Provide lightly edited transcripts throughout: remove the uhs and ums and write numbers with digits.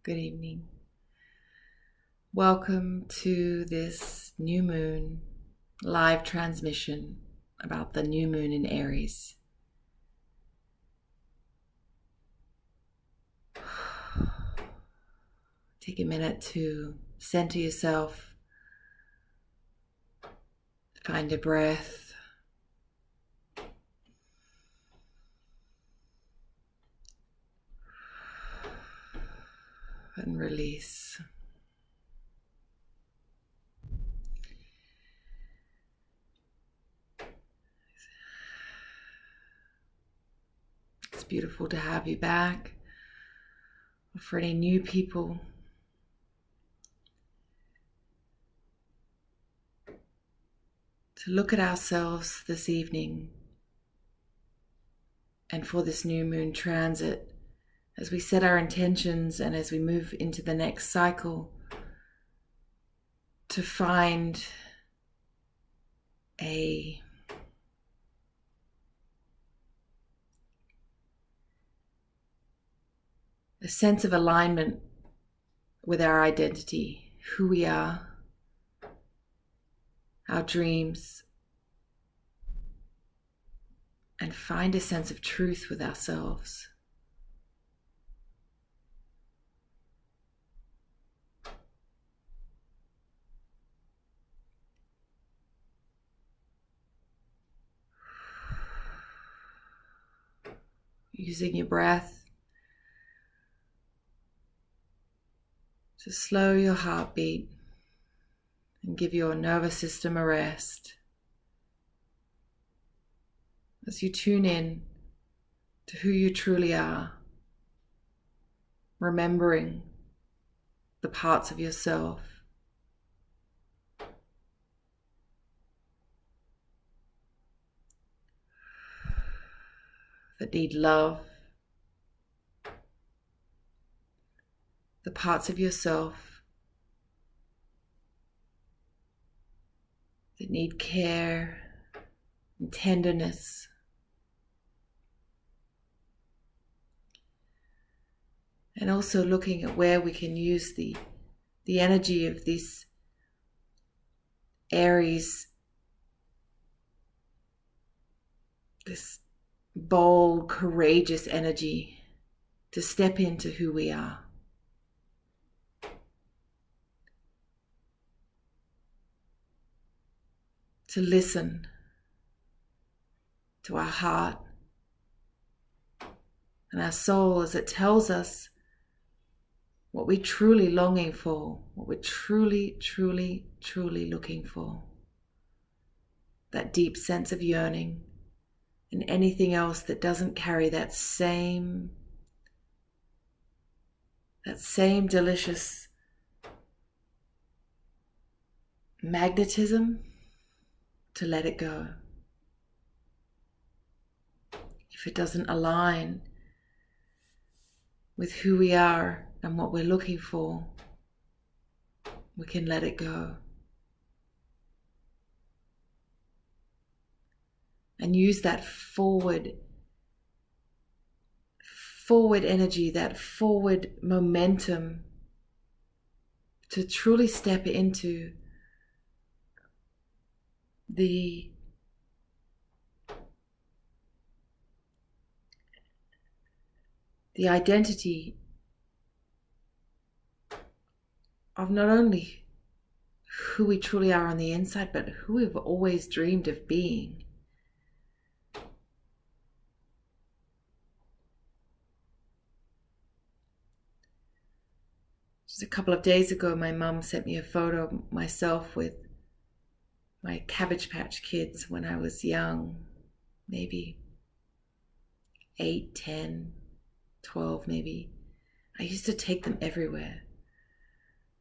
Good evening. Welcome to this new moon live transmission about the new moon in Aries. Take a minute to center yourself, find a breath, and release. It's beautiful to have you back. For any new people, to look at ourselves this evening and for this new moon transit, as we set our intentions and as we move into the next cycle, to find a sense of alignment with our identity, who we are, our dreams, and find a sense of truth with ourselves. Using your breath to slow your heartbeat and give your nervous system a rest. As you tune in to who you truly are, remembering the parts of yourself that need love, the parts of yourself that need care and tenderness. And also looking at where we can use the energy of this Aries, this bold, courageous energy to step into who we are. To listen to our heart and our soul as it tells us what we're truly longing for, what we're truly looking for. That deep sense of yearning, and anything else that doesn't carry that same delicious magnetism, to let it go. If it doesn't align with who we are and what we're looking for, we can let it go. And use that forward energy, that forward momentum to truly step into the identity of not only who we truly are on the inside, but who we've always dreamed of being. Just a couple of days ago, my mum sent me a photo of myself with my Cabbage Patch Kids when I was young, maybe 8, 10, 12 maybe. I used to take them everywhere.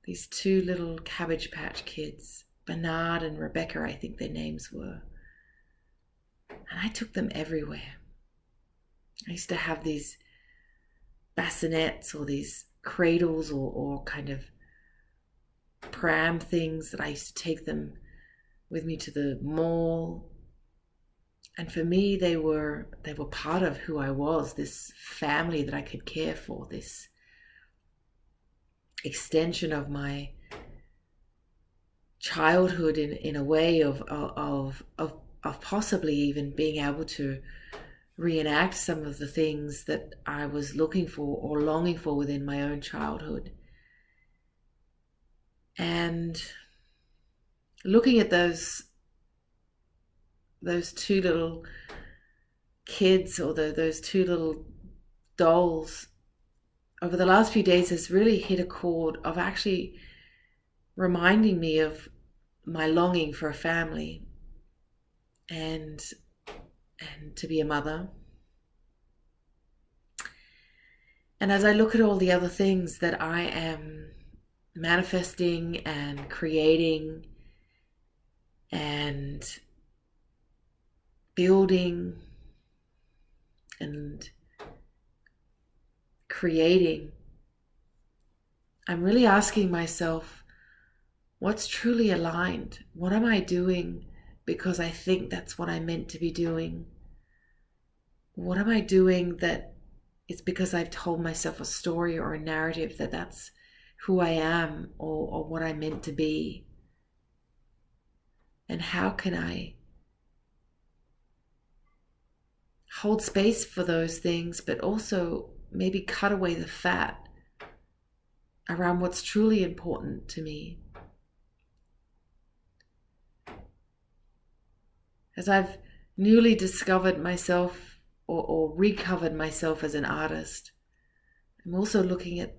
These two little Cabbage Patch Kids, Bernard and Rebecca, I think their names were. And I took them everywhere. I used to have these bassinets or these cradles or kind of pram things that I used to take them with me to the mall. And for me, they were part of who I was, this family that I could care for, this extension of my childhood in a way of possibly even being able to reenact some of the things that I was looking for or longing for within my own childhood. And looking at those two little kids, or those two little dolls, over the last few days has really hit a chord of actually reminding me of my longing for a family and to be a mother. And as I look at all the other things that I am manifesting and creating and building and creating, I'm really asking myself, what's truly aligned? What am I doing because I think that's what I'm meant to be doing? What am I doing that it's because I've told myself a story or a narrative that that's who I am, or what I'm meant to be? And how can I hold space for those things, but also maybe cut away the fat around what's truly important to me? As I've newly discovered myself, or recovered myself as an artist, I'm also looking at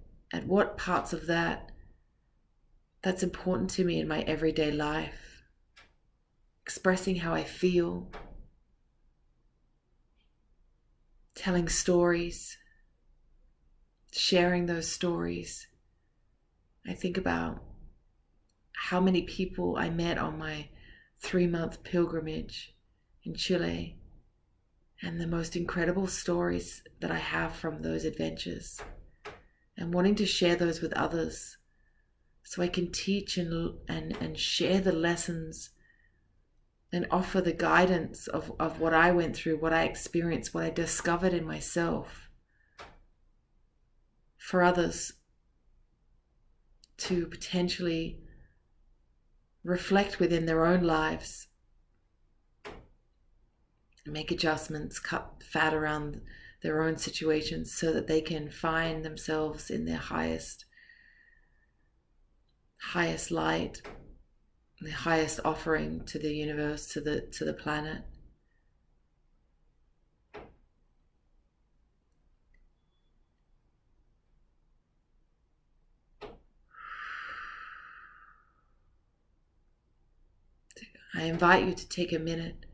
what parts of that's important to me in my everyday life, expressing how I feel, telling stories, sharing those stories. I think about how many people I met on my 3-month pilgrimage in Chile, and the most incredible stories that I have from those adventures, and wanting to share those with others so I can teach and share the lessons and offer the guidance of what I went through, what I experienced, what I discovered in myself for others to potentially reflect within their own lives, make adjustments, cut fat around their own situations so that they can find themselves in their highest light, the highest offering to the universe, to the planet. I invite you to take a minute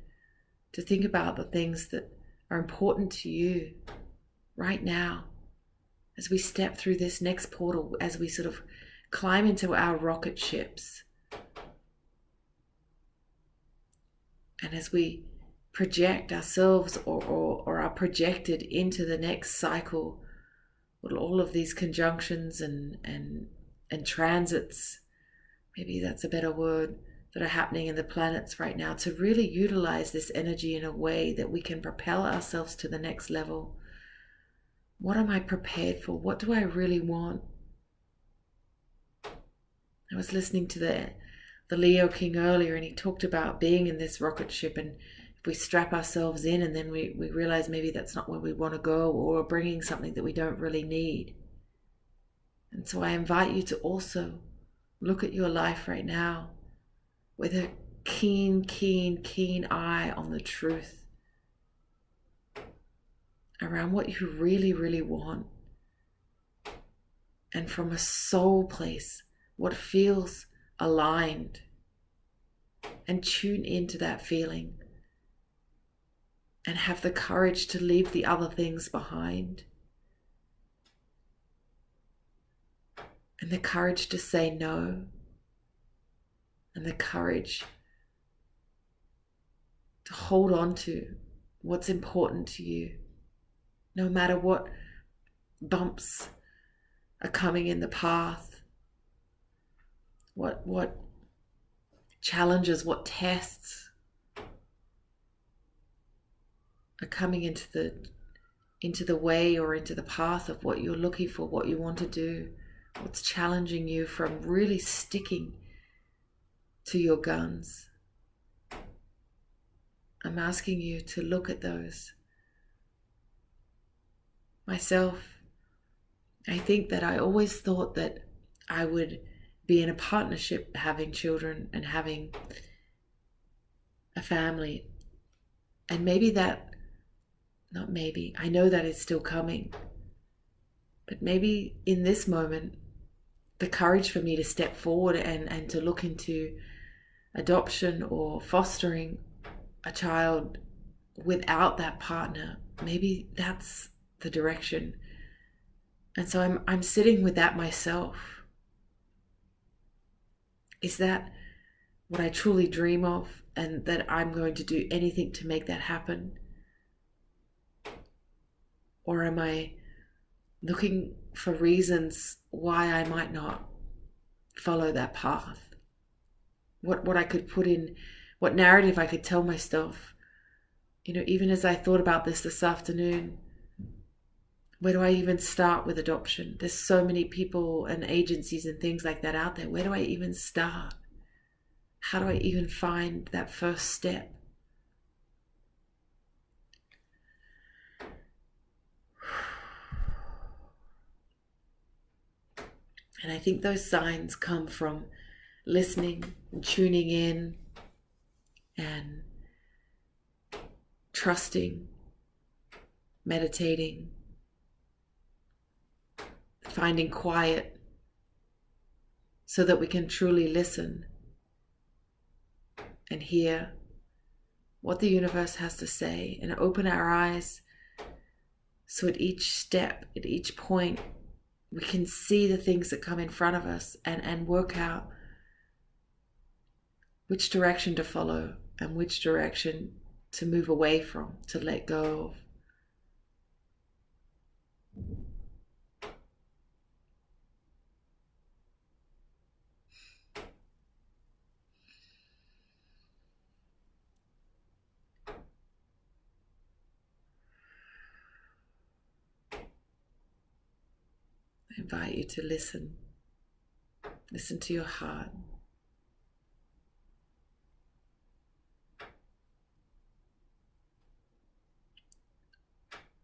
to think about the things that are important to you right now as we step through this next portal, as we sort of climb into our rocket ships, and as we project ourselves or are projected into the next cycle with all of these conjunctions and transits, maybe that's a better word, that are happening in the planets right now, to really utilize this energy in a way that we can propel ourselves to the next level. What am I prepared for? What do I really want? I was listening to the Leo King earlier, and he talked about being in this rocket ship, and if we strap ourselves in and then we realize maybe that's not where we want to go, or we're bringing something that we don't really need. And so I invite you to also look at your life right now with a keen eye on the truth around what you really, really want. And from a soul place, what feels aligned. And tune into that feeling. And have the courage to leave the other things behind. And the courage to say no. And the courage to hold on to what's important to you, no matter what bumps are coming in the path, what challenges, what tests are coming into the way or into the path of what you're looking for, what you want to do, What's challenging you from really sticking to your guns? I'm asking you to look at those. Myself, I think that I always thought that I would be in a partnership, having children and having a family. And maybe that, not maybe, I know that is still coming. But maybe in this moment, the courage for me to step forward and to look into adoption or fostering a child without that partner, maybe that's the direction. And so I'm sitting with that myself. Is that what I truly dream of, and that I'm going to do anything to make that happen? Or am I looking for reasons why I might not follow that path? What I could put in, what narrative I could tell myself. Even as I thought about this afternoon, where do I even start with adoption? There's so many people and agencies and things like that out there. Where do I even start? How do I even find that first step? And I think those signs come from listening and tuning in and trusting, meditating, finding quiet so that we can truly listen and hear what the universe has to say, and open our eyes so at each step, at each point, we can see the things that come in front of us and work out which direction to follow and which direction to move away from, to let go of. I invite you to listen. Listen to your heart.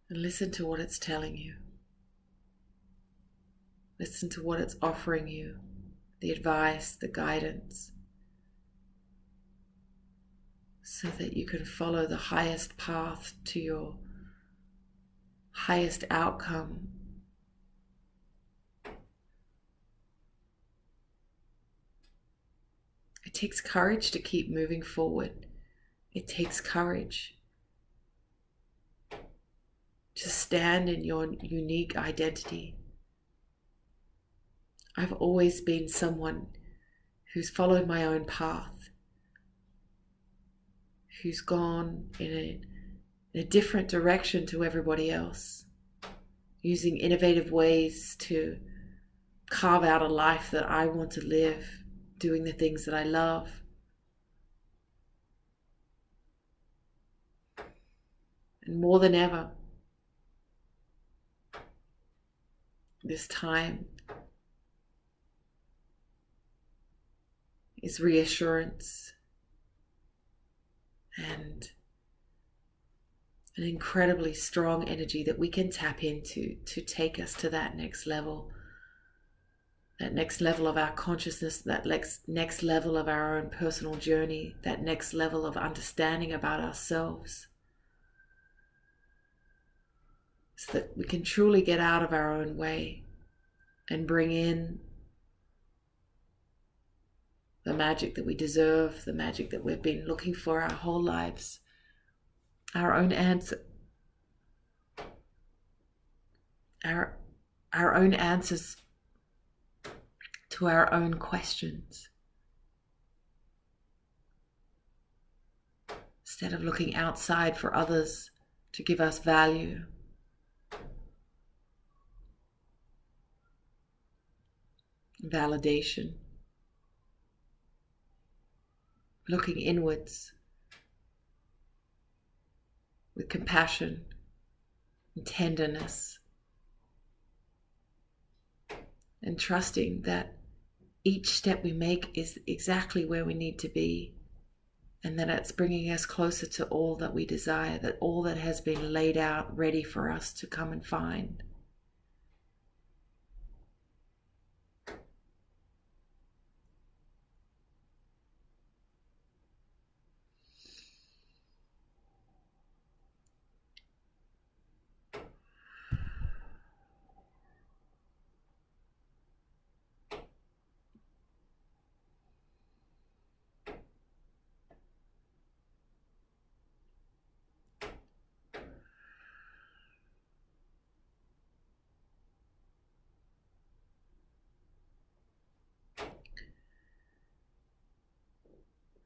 And listen to what it's telling you. Listen to what it's offering you, the advice, the guidance, so that you can follow the highest path to your highest outcome. It takes courage to keep moving forward. It takes courage to stand in your unique identity. I've always been someone who's followed my own path, who's gone in a different direction to everybody else, using innovative ways to carve out a life that I want to live, doing the things that I love. And more than ever, this time is reassurance and an incredibly strong energy that we can tap into to take us to that next level of our consciousness, that next level of our own personal journey, that next level of understanding about ourselves, so that we can truly get out of our own way and bring in the magic that we deserve, the magic that we've been looking for our whole lives, our own answer, our own answers to our own questions. Instead of looking outside for others to give us value, validation, looking inwards with compassion and tenderness and trusting that each step we make is exactly where we need to be, and that it's bringing us closer to all that we desire, that all that has been laid out ready for us to come and find.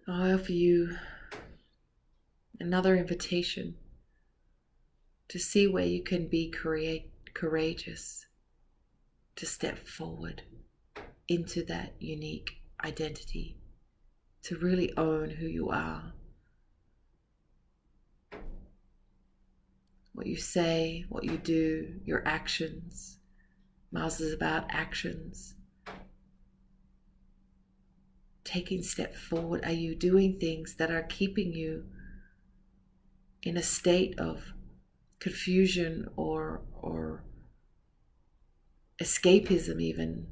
I offer you another invitation to see where you can be courageous, to step forward into that unique identity, to really own who you are. What you say, what you do, your actions. Mars is about actions. Taking steps forward. Are you doing things that are keeping you in a state of confusion or escapism even?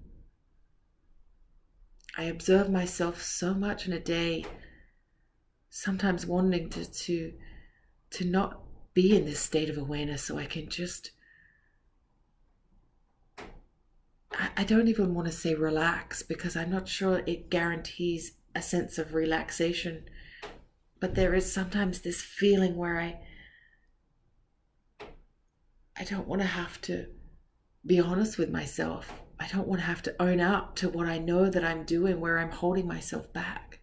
I observe myself so much in a day, sometimes wanting to not be in this state of awareness so I can just, I don't even want to say relax, because I'm not sure it guarantees a sense of relaxation, but there is sometimes this feeling where I don't want to have to be honest with myself. I don't want to have to own up to what I know that I'm doing, where I'm holding myself back.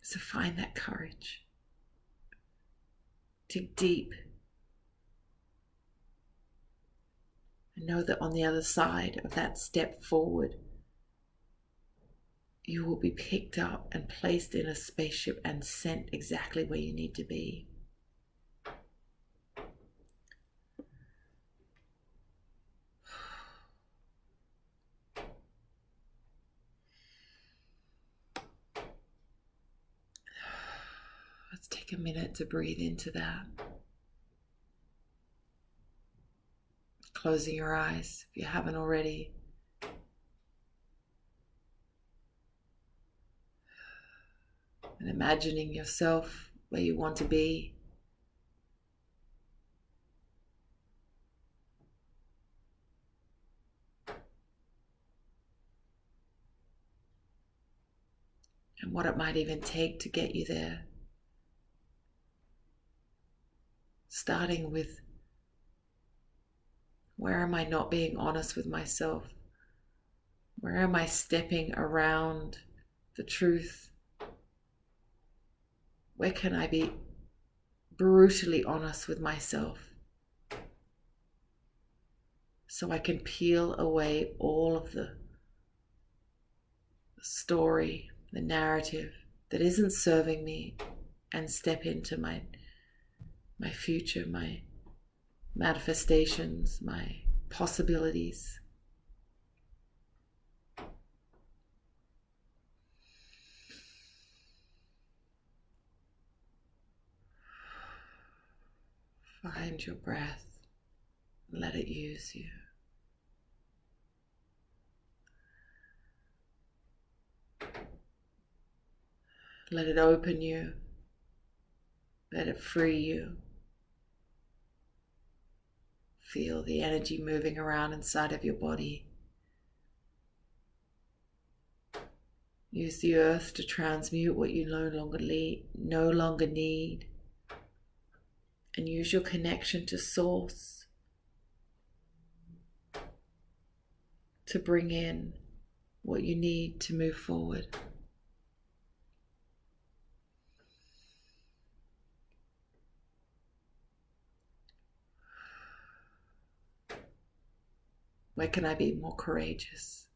So find that courage. Dig deep. And know that on the other side of that step forward, you will be picked up and placed in a spaceship and sent exactly where you need to be. Let's take a minute to breathe into that. Closing your eyes if you haven't already. And imagining yourself where you want to be. And what it might even take to get you there. Starting with, where am I not being honest with myself? Where am I stepping around the truth? Where can I be brutally honest with myself so I can peel away all of the story, the narrative that isn't serving me, and step into my future, my manifestations, my possibilities. Find your breath, let it use you. Let it open you, let it free you. Feel the energy moving around inside of your body. Use the earth to transmute what you no longer need. And use your connection to Source to bring in what you need to move forward. Where can I be more courageous?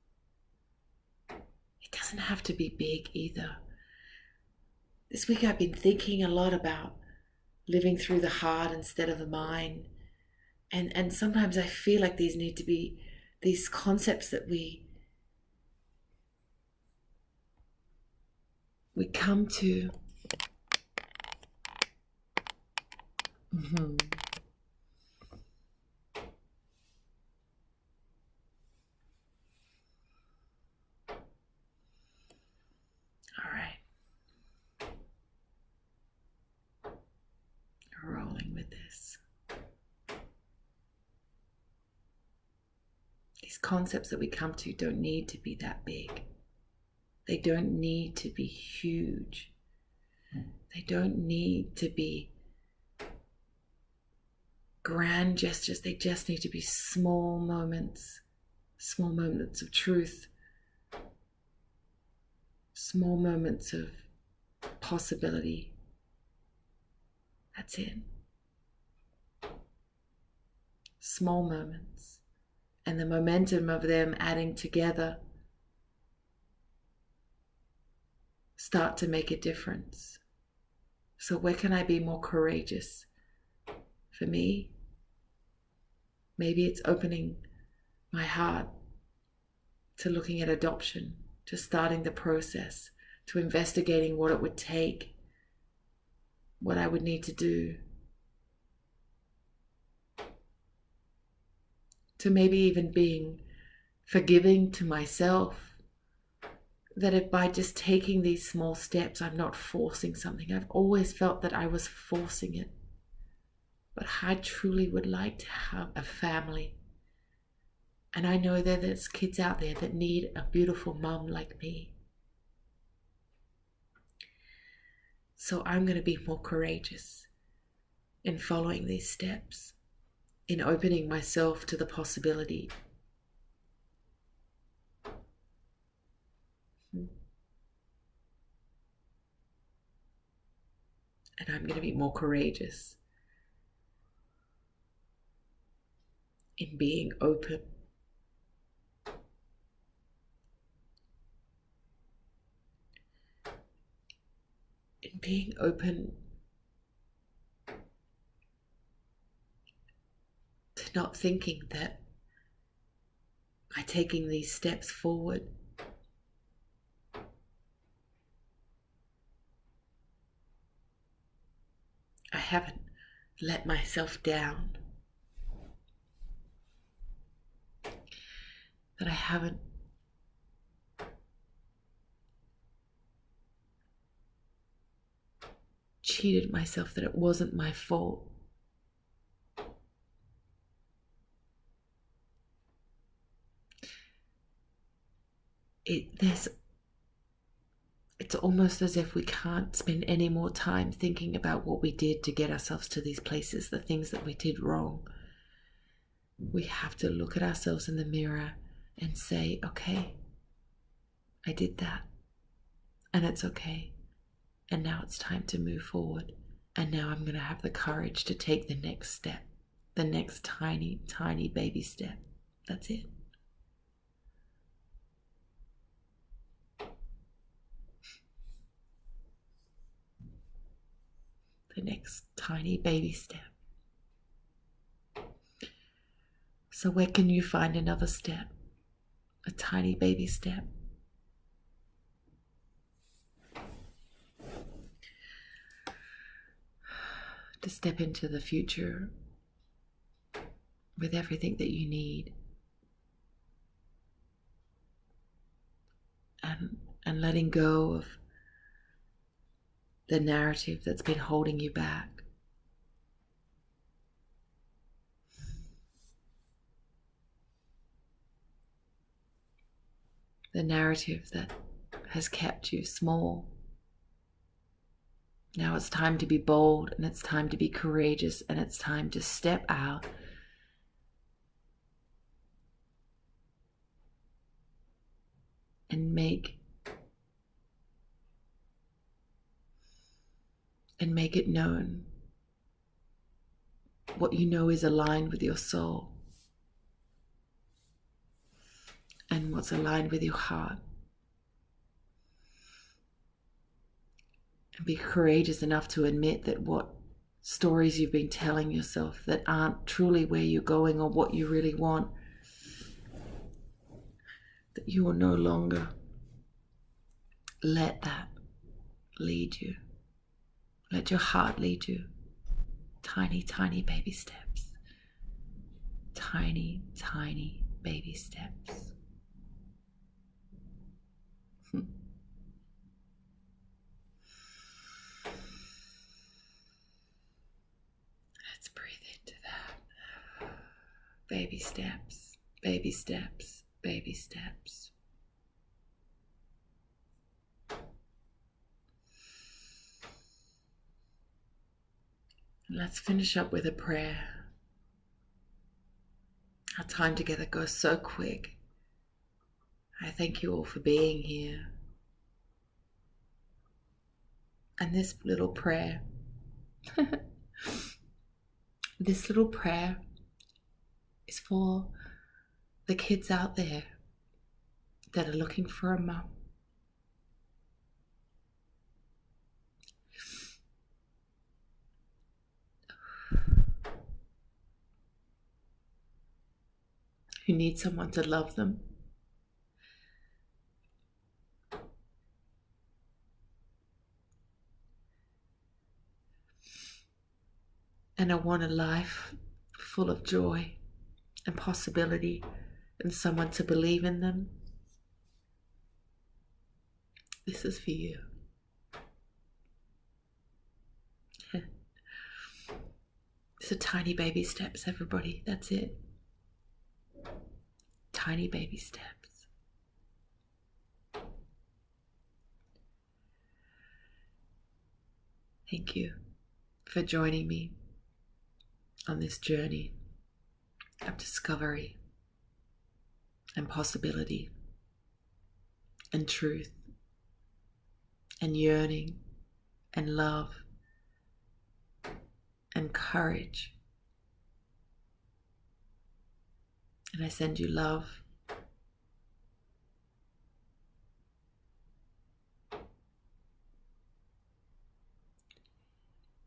It doesn't have to be big either. This week I've been thinking a lot about living through the heart instead of the mind. And sometimes I feel like these need to be these concepts that we come to. Mm-hmm. All right. Rolling with this. These concepts that we come to don't need to be that big. They don't need to be huge. They don't need to be grand gestures. They just need to be small moments of truth, small moments of possibility. That's it. Small moments. And the momentum of them adding together start to make a difference. So where can I be more courageous? For me, maybe it's opening my heart to looking at adoption, to starting the process, to investigating what it would take, what I would need to do, to maybe even being forgiving to myself, that if by just taking these small steps, I'm not forcing something. I've always felt that I was forcing it. But I truly would like to have a family. And I know that there's kids out there that need a beautiful mom like me. So I'm going to be more courageous in following these steps, in opening myself to the possibility. And I'm going to be more courageous in being open. In being open to not thinking that by taking these steps forward, I haven't let myself down, that I haven't cheated myself, that it wasn't my fault. It's almost as if we can't spend any more time thinking about what we did to get ourselves to these places, the things that we did wrong. We have to look at ourselves in the mirror and say, okay, I did that, and it's okay. And now it's time to move forward. And now I'm going to have the courage to take the next step, the next tiny, tiny baby step. That's it. The next tiny baby step. So where can you find another step? A tiny baby step. To step into the future with everything that you need. And letting go of the narrative that's been holding you back. The narrative that has kept you small. Now it's time to be bold, and it's time to be courageous, and it's time to step out and make it known what you know is aligned with your soul and what's aligned with your heart. And be courageous enough to admit that what's stories you've been telling yourself that aren't truly where you're going or what you really want, that you will no longer let that lead you. Let your heart lead you. Tiny, tiny baby steps. Tiny, tiny baby steps. Let's breathe into that. Baby steps, baby steps, baby steps. And let's finish up with a prayer. Our time together goes so quick. I thank you all for being here. And this little prayer, this little prayer is for the kids out there that are looking for a mum. Who need someone to love them. And I want a life full of joy and possibility and someone to believe in them. This is for you. It's a tiny baby steps, everybody. That's it. Tiny baby steps. Thank you for joining me on this journey of discovery and possibility and truth and yearning and love and courage. And I send you love.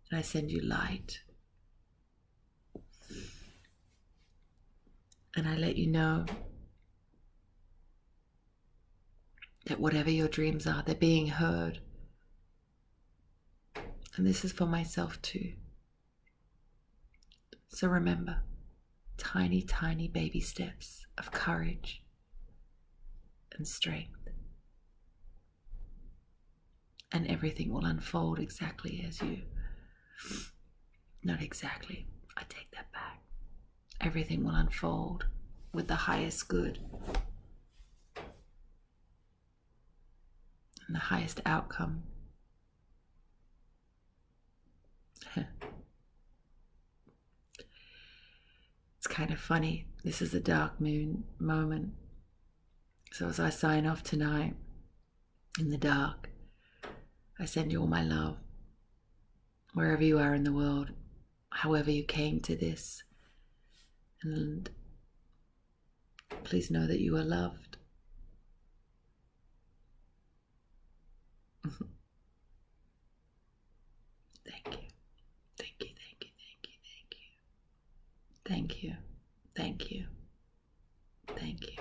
And I send you light. And I let you know that whatever your dreams are, they're being heard. And this is for myself too. So remember, tiny, tiny baby steps of courage and strength. And everything will unfold exactly as you... Not exactly. I take that back. Everything will unfold with the highest good and the highest outcome. It's kind of funny. This is a dark moon moment. So as I sign off tonight in the dark, I send you all my love. Wherever you are in the world, however you came to this. And please know that you are loved. Thank you. Thank you, thank you, thank you, thank you. Thank you, thank you, thank you.